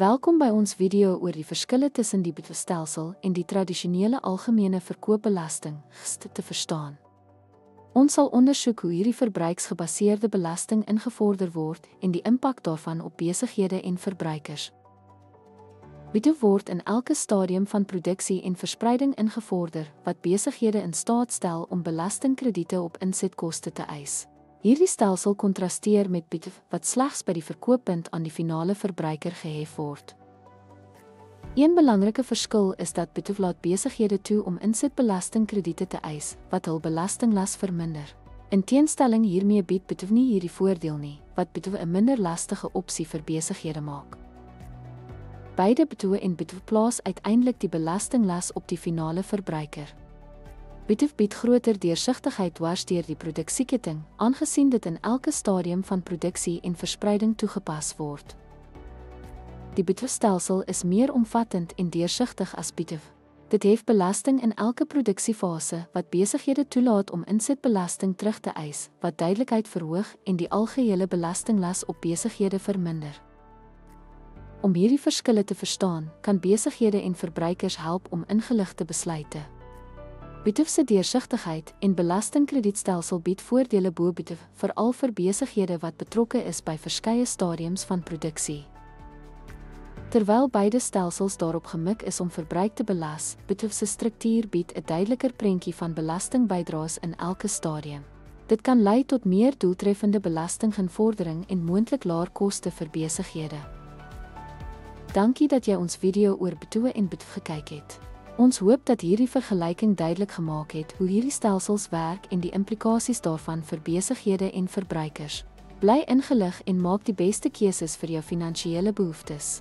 Welkom by ons video oor die verskille tussen die BITF-stelsel en die tradisionele algemene verkoopbelasting (GST) te verstaan. Ons sal ondersoek hoe hierdie verbruiksgebaseerde belasting ingevorder word en die impak daarvan op besighede en verbruikers. BITF word in elke stadium van produksie en verspreiding ingevorder wat besighede in staat stel om belastingkrediete op insetkoste te eis. Hierdie stelsel kontrasteer met BITF wat slegs by die verkooppunt aan die finale verbruiker gehef word. Een belangrike verskil is dat BITF laat besighede toe om insetbelastingkrediete te eis wat hul belastinglas verminder. In teenstelling hiermee bied BITF nie hierdie voordeel nie, wat BITF 'n minder lastige opsie vir besighede maak. Beide BITF en BITF plaas uiteindelik die belastinglas op die finale verbruiker. BITF bied groter deursigtigheid dwars deur die produksieketting, aangesien dit in elke stadium van produksie en verspreiding toegepas word. Die BITF-stelsel is meer omvattend en deursigtig as BITF. Dit hef belasting in elke produksiefase wat besighede toelaat om insetbelasting terug te eis, wat duidelikheid verhoog en die algehele belastinglas op besighede verminder. Om hierdie verskille te verstaan, kan besighede en verbruikers help om ingeligte besluite. BITF se deursigtigheid en belastingkredietstelsel bied voordele bo BITF, veral vir besighede wat betrokke is by verskeie stadiums van produksie. Terwyl beide stelsels daarop gemik is om verbruik te belas, BITF se struktuur bied 'n duideliker prentjie van belastingbydraes in elke stadium. Dit kan lei tot meer doeltreffende belastinginvordering en moontlik laer koste vir besighede. Dankie dat jy ons video oor BITF en BITF gekyk het. Ons hoop dat hierdie vergelyking duidelik gemaak het hoe hierdie stelsels werk en die implikasies daarvan vir besighede en verbruikers. Bly ingelig en maak die beste keuses vir jou finansiële behoeftes.